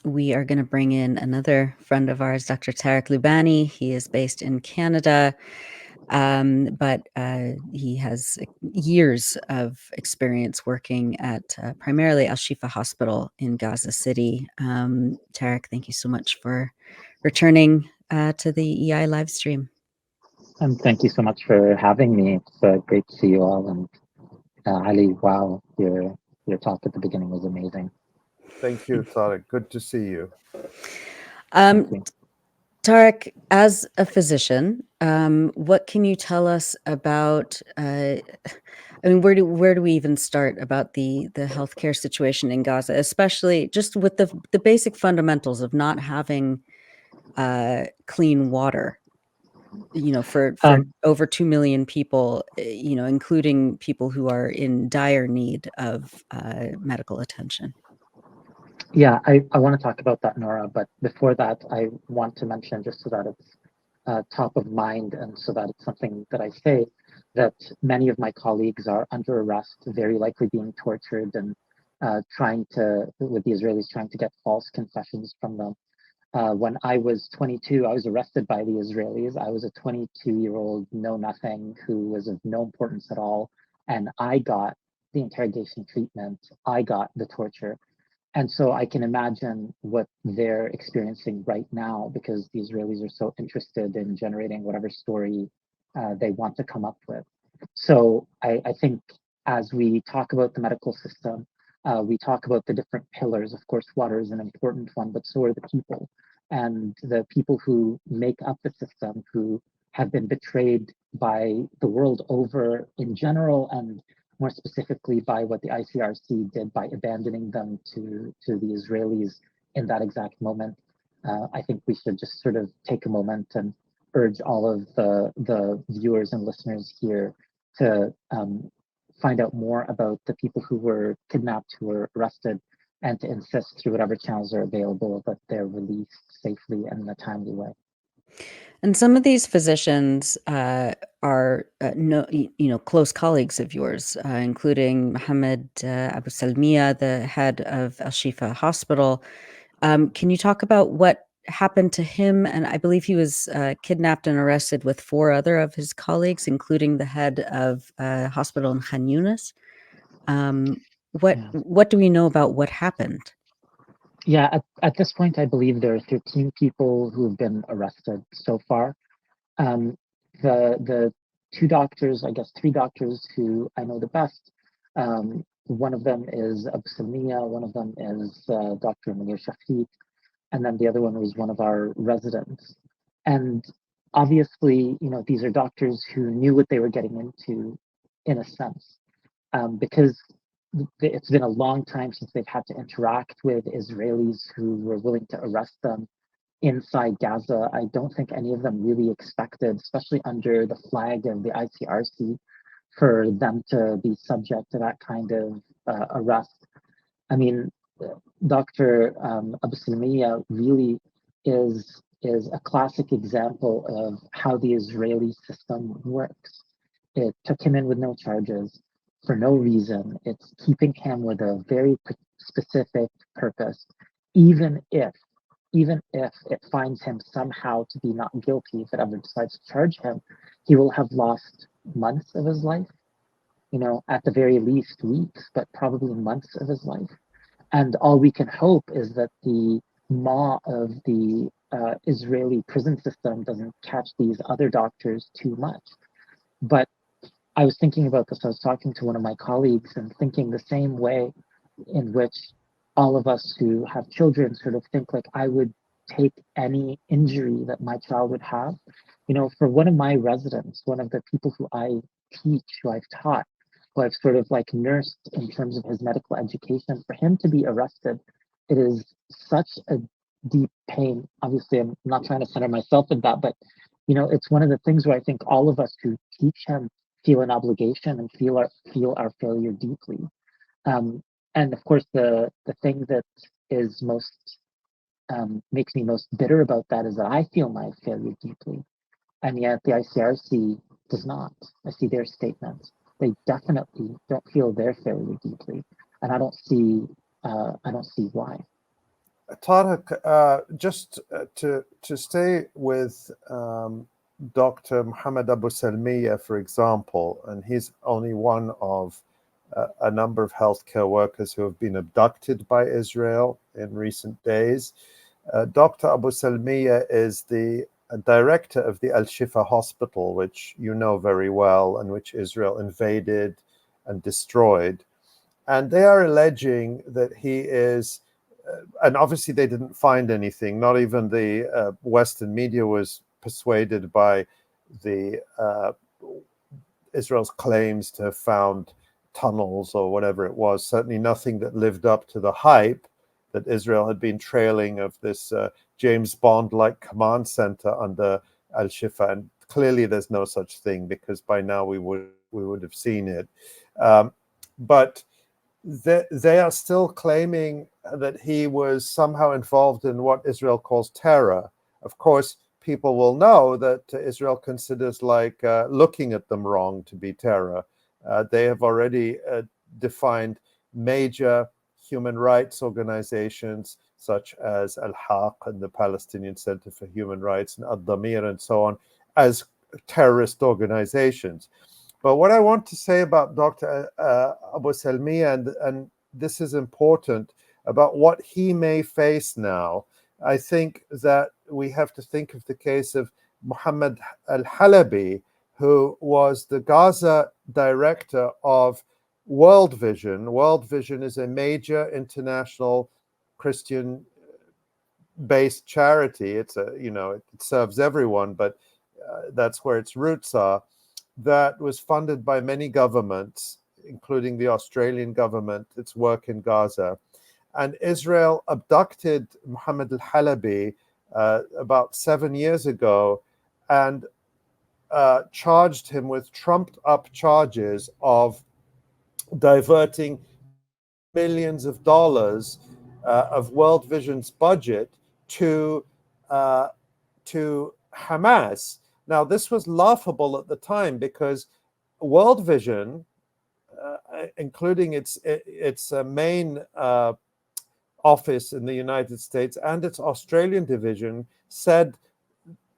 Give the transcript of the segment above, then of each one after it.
we are going to bring in another friend of ours, Dr. Tarek Loubani. He is based in Canada, but he has years of experience working at primarily al-Shifa Hospital in Gaza City. Tarek, thank you so much for returning to the EI live stream. And thank you so much for having me. It's great to see you all. And Ali, wow, your talk at the beginning was amazing. Thank you, Tarek. Good to see you. Thank you. Tarek, as a physician, what can you tell us about? Where do we even start about the healthcare situation in Gaza, especially just with the basic fundamentals of not having clean water? For over 2 million people, including people who are in dire need of medical attention. Yeah, I want to talk about that, Nora, but before that, I want to mention, just so that it's top of mind and so that it's something that I say, that many of my colleagues are under arrest, very likely being tortured, and with the Israelis trying to get false confessions from them. When I was 22, I was arrested by the Israelis. I was a 22-year-old know-nothing who was of no importance at all, and I got the interrogation treatment, I got the torture. And so I can imagine what they're experiencing right now, because the Israelis are so interested in generating whatever story they want to come up with. So I think as we talk about the medical system, we talk about the different pillars. Of course, water is an important one, but so are the people. And the people who make up the system, who have been betrayed by the world over in general, and more specifically by what the ICRC did by abandoning them to the Israelis in that exact moment. I think we should just sort of take a moment and urge all of the viewers and listeners here to find out more about the people who were kidnapped, who were arrested, and to insist through whatever channels are available that they're released safely and in a timely way. And some of these physicians are close colleagues of yours, including Muhammad Abu Salmiya, the head of al-Shifa Hospital. Can you talk about what happened to him? And I believe he was kidnapped and arrested with 4 other of his colleagues, including the head of a hospital in Khan Yunis. What do we know about what happened? Yeah, at this point, I believe there are 13 people who have been arrested so far. The 2 doctors, I guess 3 doctors who I know the best, one of them is Abu Salmiya, one of them is Dr. Munir Shafiq, and then the other one was one of our residents. And obviously, these are doctors who knew what they were getting into, in a sense, because it's been a long time since they've had to interact with Israelis who were willing to arrest them inside Gaza. I don't think any of them really expected, especially under the flag of the ICRC, for them to be subject to that kind of arrest. I mean, Dr. Abu Salmiya really is a classic example of how the Israeli system works. It took him in with no charges for no reason. It's keeping him with a very specific purpose, even if it finds him somehow to be not guilty, if it ever decides to charge him, he will have lost months of his life, at the very least weeks, but probably months of his life. And all we can hope is that the maw of the Israeli prison system doesn't catch these other doctors too much. But I was thinking about this. I was talking to one of my colleagues and thinking the same way in which all of us who have children sort of think, like, I would take any injury that my child would have. For one of my residents, one of the people who I teach, who I've taught, who I've sort of like nursed in terms of his medical education, for him to be arrested, it is such a deep pain. Obviously, I'm not trying to center myself in that, but it's one of the things where I think all of us who teach him feel an obligation and feel our failure deeply. And of course, the thing that is most makes me most bitter about that is that I feel my failure deeply, and yet the ICRC does not. I see their statements; they definitely don't feel their failure deeply, and I don't see why. Tarek, just to stay with Dr. Muhammad Abu Salmiya, for example, and he's only one of a number of healthcare workers who have been abducted by Israel in recent days. Dr. Abu Salmiya is the director of the al-Shifa Hospital, which you know very well, and which Israel invaded and destroyed. And they are alleging that he is, and obviously they didn't find anything. Not even the Western media was persuaded by the Israel's claims to have found tunnels or whatever it was. Certainly nothing that lived up to the hype that Israel had been trailing of this James Bond-like command center under al-Shifa. And clearly there's no such thing, because by now we would have seen it. But they are still claiming that he was somehow involved in what Israel calls terror. Of course, people will know that Israel considers looking at them wrong to be terror. They have already defined major human rights organizations such as Al-Haq and the Palestinian Center for Human Rights and Ad-Damir and so on as terrorist organizations. But what I want to say about Dr. Abu Salmiya, and this is important, about what he may face now, I think that we have to think of the case of Muhammad al-Halabi, who was the Gaza director of World Vision. World Vision is a major international Christian-based charity. It's it serves everyone, but that's where its roots are. That was funded by many governments, including the Australian government, its work in Gaza. And Israel abducted Muhammad al-Halabi about 7 years ago and charged him with trumped-up charges of diverting millions of dollars of World Vision's budget to Hamas. Now, this was laughable at the time because World Vision, including its main office in the United States and its Australian division, said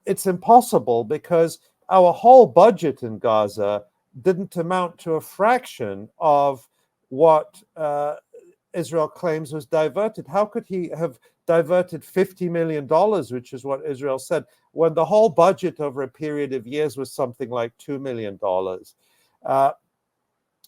it's impossible because our whole budget in Gaza didn't amount to a fraction of what Israel claims was diverted. How could he have diverted $50 million, which is what Israel said, when the whole budget over a period of years was something like $2 million?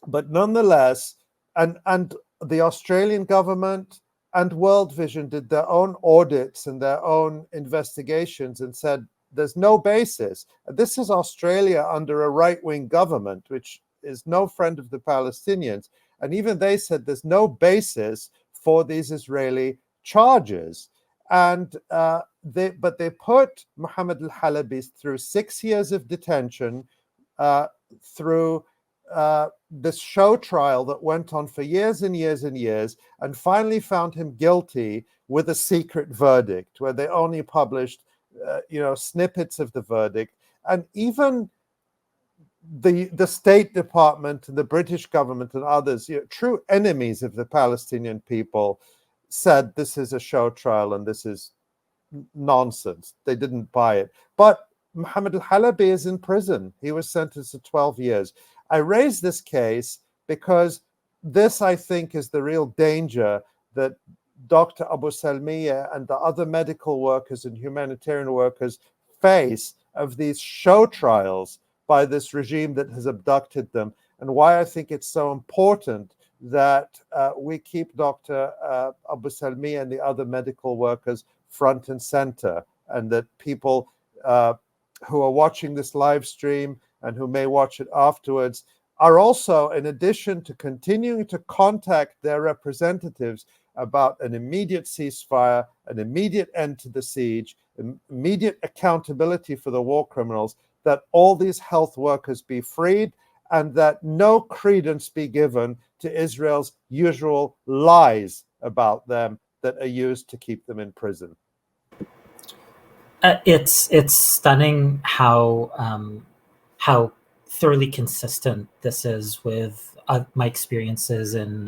But nonetheless, and the Australian government and World Vision did their own audits and their own investigations and said there's no basis. This is Australia under a right-wing government, which is no friend of the Palestinians. And even they said there's no basis for these Israeli charges. And they put Muhammad al-Halabi through 6 years of detention, through this show trial that went on for years and years and years, and finally found him guilty with a secret verdict where they only published snippets of the verdict. And even the State Department and the British government and others, true enemies of the Palestinian people, said this is a show trial and this is nonsense. They didn't buy it. But Muhammad al-Halabi is in prison. He was sentenced to 12 years. I raise this case because this, I think, is the real danger that Dr. Abu Salmiya and the other medical workers and humanitarian workers face of these show trials by this regime that has abducted them, and why I think it's so important that we keep Dr. Abu Salmiya and the other medical workers front and center, and that people who are watching this live stream and who may watch it afterwards are also, in addition to continuing to contact their representatives about an immediate ceasefire, an immediate end to the siege, immediate accountability for the war criminals, that all these health workers be freed and that no credence be given to Israel's usual lies about them that are used to keep them in prison. It's stunning how thoroughly consistent this is with my experiences in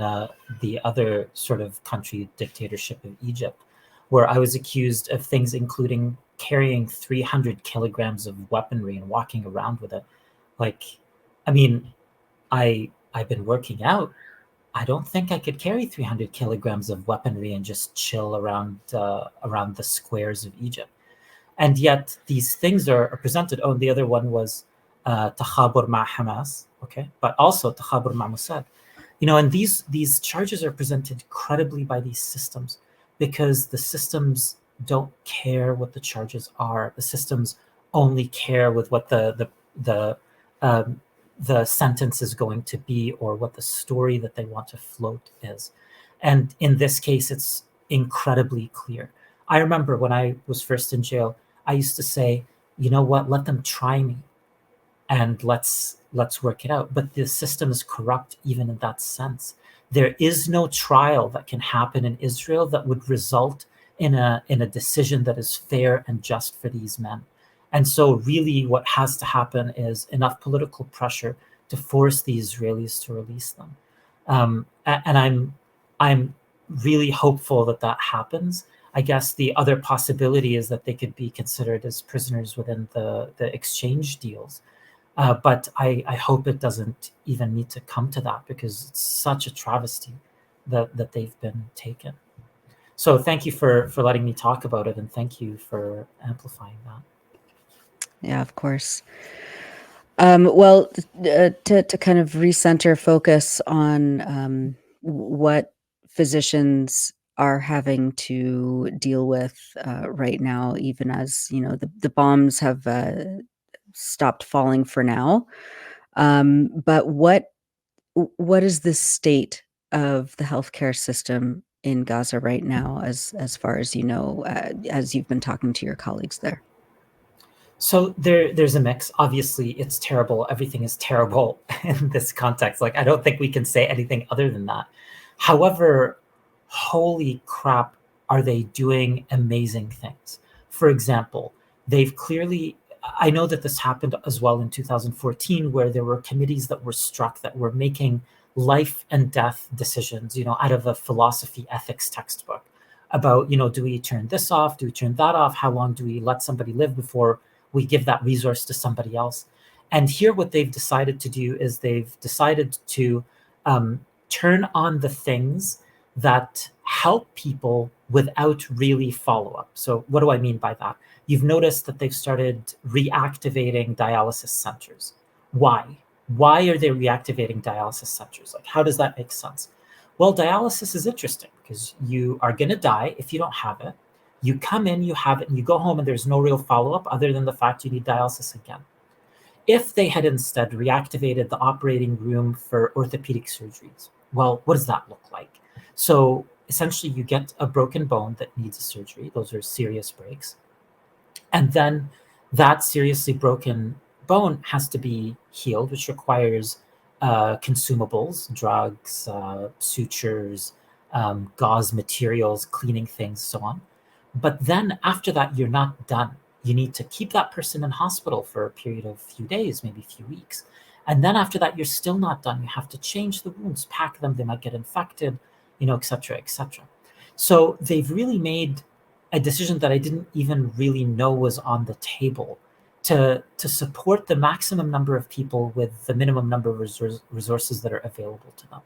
the other sort of country dictatorship of Egypt. where I was accused of things including carrying 300 kilograms of weaponry and walking around with it. Like, I mean, I've been working out. I don't think I could carry 300 kilograms of weaponry and just chill around the squares of Egypt. And yet these things are presented. Oh, and the other one was takhabur ma Hamas, okay, but also takhabur ma Mossad. And these charges are presented credibly by these systems because the systems don't care what the charges are. The systems only care with what the sentence is going to be or what the story that they want to float is. And in this case, it's incredibly clear. I remember when I was first in jail, I used to say, you know what, let them try me and let's work it out. But the system is corrupt even in that sense. There is no trial that can happen in Israel that would result in a decision that is fair and just for these men. And so really what has to happen is enough political pressure to force the Israelis to release them. And I'm really hopeful that that happens. I guess the other possibility is that they could be considered as prisoners within the exchange deals. But I hope it doesn't even need to come to that because it's such a travesty that they've been taken. So thank you for letting me talk about it, and thank you for amplifying that. Yeah, of course. Well, to kind of recenter focus on what physicians are having to deal with right now, even as the bombs have stopped falling for now. But what is the state of the healthcare system in Gaza right now, as far as as you've been talking to your colleagues there? So there's a mix. Obviously, it's terrible. Everything is terrible in this context. Like, I don't think we can say anything other than that. However, holy crap, are they doing amazing things. For example, they've clearly, I know that this happened as well in 2014, where there were committees that were struck that were making life and death decisions, out of a philosophy ethics textbook about, do we turn this off? Do we turn that off? How long do we let somebody live before we give that resource to somebody else? And here what they've decided to do is they've decided to turn on the things that help people without really follow-up. So what do I mean by that? You've noticed that they've started reactivating dialysis centers. Why? Why are they reactivating dialysis centers? Like, how does that make sense? Well, dialysis is interesting because you are going to die if you don't have it. You come in, you have it, and you go home, and there's no real follow-up other than the fact you need dialysis again. If they had instead reactivated the operating room for orthopedic surgeries, well, what does that look like? So essentially, you get a broken bone that needs a surgery. Those are serious breaks. And then that seriously broken bone has to be healed, which requires consumables, drugs, sutures, gauze materials, cleaning things, so on. But then after that, you're not done. You need to keep that person in hospital for a period of a few days, maybe a few weeks. And then after that, you're still not done. You have to change the wounds, pack them, they might get infected, et cetera, et cetera. So they've really made a decision that I didn't even really know was on the table to support the maximum number of people with the minimum number of resources that are available to them.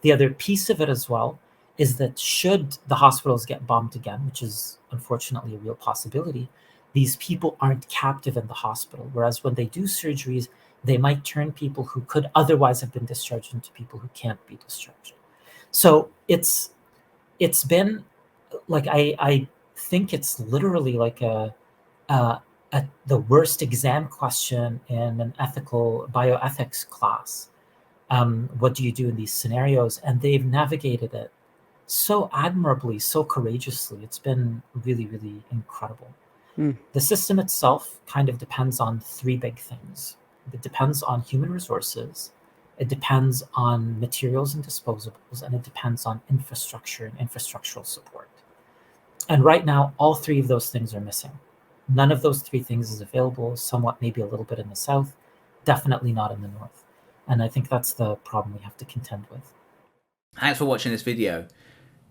The other piece of it as well is that should the hospitals get bombed again, which is unfortunately a real possibility, these people aren't captive in the hospital. Whereas when they do surgeries, they might turn people who could otherwise have been discharged into people who can't be discharged. So it's been like, I think it's literally like the worst exam question in an ethical bioethics class. What do you do in these scenarios? And they've navigated it so admirably, so courageously. It's been really, really incredible. The system itself kind of depends on three big things. It depends on human resources, it depends on materials and disposables, and it depends on infrastructure and infrastructural support. And right now, all three of those things are missing. None of those three things is available, somewhat maybe a little bit in the south, definitely not in the north. And I think that's the problem we have to contend with. Thanks for watching this video.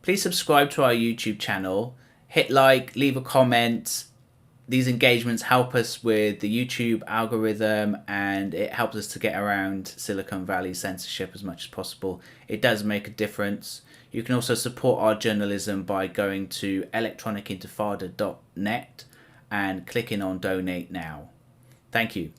Please subscribe to our YouTube channel, hit like, leave a comment. These engagements help us with the YouTube algorithm, and it helps us to get around Silicon Valley censorship as much as possible. It does make a difference. You can also support our journalism by going to electronicintifada.net and clicking on donate now. Thank you.